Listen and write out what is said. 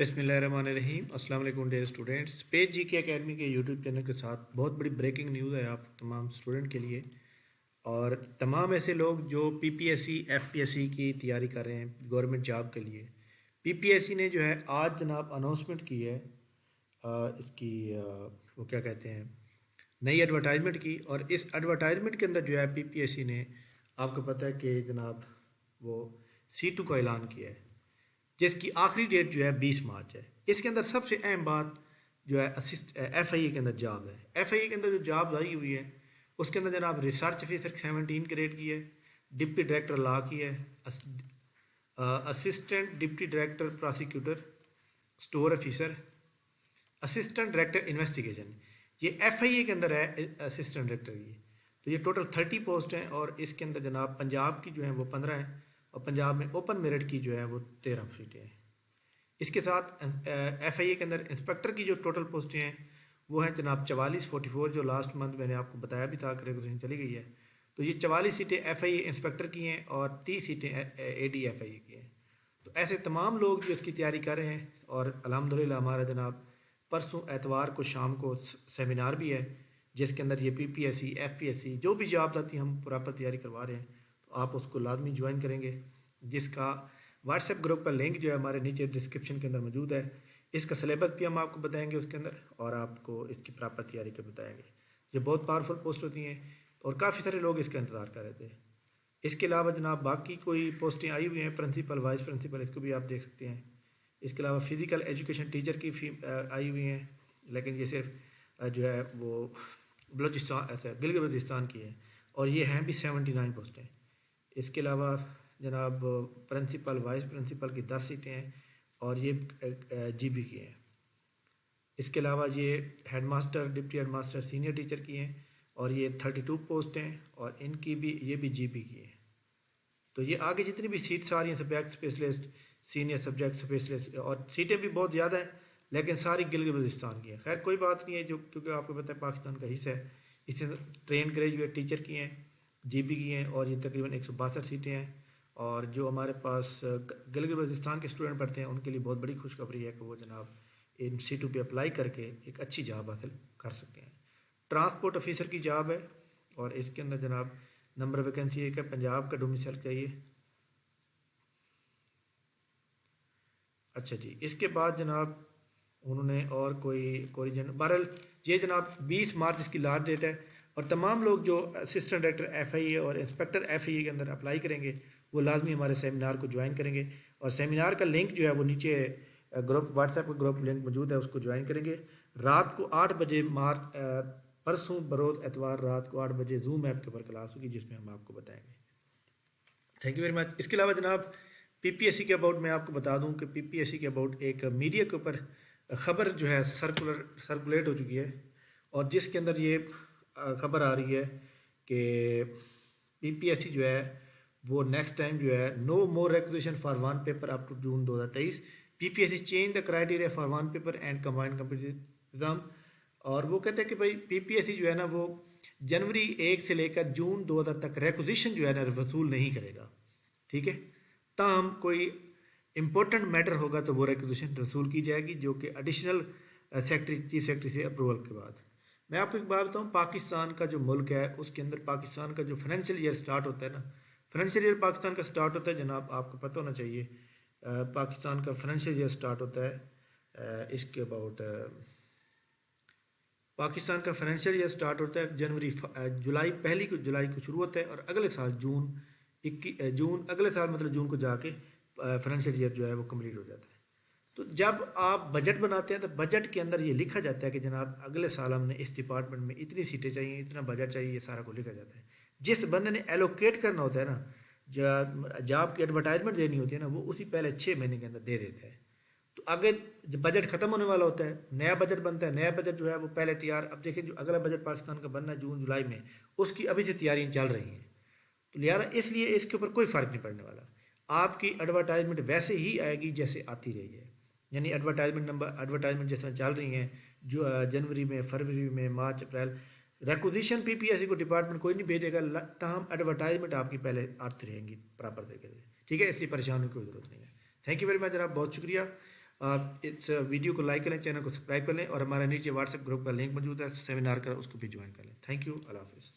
बिस्मिल्लाहिर्रहमानिर्रहीम। अस्सलाम वालेकुम डियर स्टूडेंट्स। पेज जी के एकेडमी के यूट्यूब चैनल के साथ बहुत बड़ी ब्रेकिंग न्यूज़ है आप तमाम स्टूडेंट के लिए और तमाम ऐसे लोग जो पीपीएससी एफपीएससी की तैयारी कर रहे हैं गवर्नमेंट जॉब के लिए। पीपीएससी ने जो है आज जनाब अनाउंसमेंट की है इसकी वो क्या कहते हैं नई एडवर्टाइजमेंट की। और इस एडवर्टाइजमेंट के अंदर जो है पीपीएससी ने आपको पता है कि जनाब वो C2 का ऐलान किया है जिसकी आखिरी डेट जो है 20 मार्च है। इसके अंदर सबसे अहम बात जो है एफआईए के अंदर जॉब है। एफआईए के अंदर जो जॉब आई हुई है उसके अंदर जनाब रिसर्च ऑफिसर 17 ग्रेड की है, डिप्टी डायरेक्टर लॉ की है, assistant deputy director prosecutor, store officer, assistant director investigation, ये एफआईए के अंदर है असिस्टेंट डायरेक्टर की। तो ये टोटल 30 पोस्ट हैं और इसके अंदर जनाब पंजाब की जो है वो 15 हैं और पंजाब में ओपन मेरिट की जो है वो 13 सीटें हैं। इसके साथ एफआईए के अंदर इंस्पेक्टर की जो टोटल पोस्टें हैं वो हैं जनाब 44 जो लास्ट मंथ मैंने आपको बताया भी था कि रेगुलेशन चली गई है। तो ये 44 सीटें एफआईए इंस्पेक्टर की हैं और 30 सीटें एडी एफआईए की हैं। तो ऐसे तमाम लोग जो इसकी तैयारी कर रहे हैं और अल्हम्दुलिल्लाह हमारा जनाब परसों एतवार को शाम को सेमिनार भी है जिसके अंदर ये पीपीएससी एफपीएससी जो भी जॉब आती है हम प्रॉपर तैयारी करवा रहे हैं। तो आप उसको लाजमी ज्वाइन करेंगे जिसका व्हाट्सएप ग्रुप का लिंक जो है हमारे नीचे डिस्क्रिप्शन के अंदर मौजूद है। इसका सिलेबस भी हम आपको बताएंगे उसके अंदर और आपको इसकी प्रॉपर तैयारी के बताएंगे। ये बहुत पावरफुल पोस्ट होती हैं और काफ़ी सारे लोग इसका इंतज़ार कर रहे थे। इसके अलावा जनाब बाकी कोई पोस्टें आई हुई हैं प्रिंसिपल वाइस प्रिंसिपल, इसको भी आप देख सकते हैं। इसके अलावा फ़िज़िकल एजुकेशन टीचर की आई हुई हैं लेकिन ये सिर्फ जो है वो बलूचिस्तान ऐसा गिलगित बल्तिस्तान की है और ये हैं भी 79 पोस्टें। इसके अलावा जनाब प्रिंसिपल वाइस प्रिंसिपल की 10 सीटें हैं और ये जीबी की हैं। इसके अलावा ये headmaster deputy headmaster senior teacher की हैं और ये 32 पोस्ट हैं और इनकी भी ये भी जीबी की हैं। तो ये आगे जितनी भी सीट्स आ रही हैं subject specialist senior subject specialist और सीटें भी बहुत ज़्यादा हैं लेकिन सारी गिलगित बल्तिस्तान की हैं। खैर कोई बात नहीं है जो क्योंकि आपको पता है पाकिस्तान का हिस्सा है। इससे ट्रेन ग्रेजुएट टीचर की हैं, जीबी की हैं और ये तकरीबन 162 सीटें हैं। और जो हमारे पास गिलगित बल्तिस्तान के स्टूडेंट पढ़ते हैं उनके लिए बहुत बड़ी खुशखबरी है कि वो जनाब इन C2 पे अप्लाई करके एक अच्छी जॉब हासिल कर सकते हैं। ट्रांसपोर्ट ऑफिसर की जॉब है और इसके अंदर जनाब नंबर वैकेंसी एक है, पंजाब का डोमिसाइल चाहिए। अच्छा जी, इसके बाद जनाब उन्होंने और कोई बहरहाल ये जनाब 20 मार्च इसकी लास्ट डेट है और तमाम लोग जो असिस्टेंट डायरेक्टर एफआईए और इंस्पेक्टर एफआईए के अंदर अप्लाई करेंगे वो लाजमी हमारे सेमिनार को ज्वाइन करेंगे और सेमिनार का लिंक जो है वो नीचे ग्रुप व्हाट्सएप का ग्रुप लिंक मौजूद है, उसको ज्वाइन करेंगे। रात को 8 बजे परसों बरोज़ एतवार रात को 8 बजे जूम ऐप के ऊपर क्लास होगी जिसमें हम आपको बताएंगे। Thank you very much. इसके अलावा जनाब पीपीएससी के अबाउट मैं आपको बता दूं कि पीपीएससी के अबाउट एक मीडिया के ऊपर ख़बर जो है सर्कुलेट हो चुकी है और जिसके अंदर ये ख़बर आ रही है कि पीपीएससी जो है वो नेक्स्ट टाइम जो है no more requisition for one paper up to June 2023। PPSC change the criteria for one paper and combined competitive exam. और वो कहते हैं कि भाई पीपीएससी जो है ना वो जनवरी 1 से लेकर जून 2000 तक रिक्वेजिशन जो है ना वसूल नहीं करेगा, ठीक है। ताहम कोई इम्पोर्टेंट मैटर होगा तो वो रिक्वेजिशन वसूल की जाएगी जो कि एडिशनल सेक्रेटरी चीफ सेक्रेटरी से अप्रूवल के बाद। मैं आपको एक बात बताऊँ, पाकिस्तान का जो मुल्क है उसके अंदर पाकिस्तान का जो फाइनेंशियल ईयर स्टार्ट होता है ना, फाइनेंशियल ईयर पाकिस्तान का स्टार्ट होता है जनाब आपको पता होना चाहिए। पाकिस्तान का फाइनेंशियल ईयर स्टार्ट होता है इसके अबाउट पाकिस्तान का फाइनेंशियल ईयर स्टार्ट होता है जुलाई पहली को जुलाई को शुरू होता है और अगले साल जून अगले साल मतलब जून को जाके फाइनेंशियल ईयर जो है वो कंप्लीट हो जाता है। तो जब आप बजट बनाते हैं तो बजट के अंदर ये लिखा जाता है कि जनाब अगले साल हमने इस डिपार्टमेंट में इतनी सीटें चाहिए, इतना बजट चाहिए, ये सारा को लिखा जाता है। जिस बंदे ने एलोकेट करना होता है ना, जॉब की एडवर्टाइजमेंट देनी होती है ना, वो उसी पहले 6 महीने के अंदर दे देता है। तो आगे जब बजट ख़त्म होने वाला होता है नया बजट बनता है, नया बजट जो है वो पहले तैयार। अब देखिए जो अगला बजट पाकिस्तान का बनना है जून जुलाई में, उसकी अभी से तैयारियाँ चल रही हैं। तो लिहाजा इसलिए इसके ऊपर कोई फ़र्क नहीं पड़ने वाला। आपकी एडवर्टाइजमेंट वैसे ही आएगी जैसे आती रही है, यानी एडवर्टाइजमेंट जिस तरह चल रही हैं जो जनवरी में, फरवरी में, मार्च, अप्रैल। रिक्वेजिशन पीपीएससी को डिपार्टमेंट कोई नहीं भेजेगा, ताहम एडवर्टाइजमेंट आपकी पहले आती रहेंगी प्रॉपर तरीके से, ठीक है। इसलिए परेशान होने की कोई ज़रूरत नहीं है। थैंक यू वेरी मच जनाब, बहुत शुक्रिया। آپ اس ویڈیو کو لائک کریں, چینل کو سبسکرائب کر لیں, اور ہمارا نیچے واٹس ایپ گروپ کا لنک موجود ہے سیمینار کا, اس کو بھی جوائن کر لیں. تھینک یو, اللہ حافظ.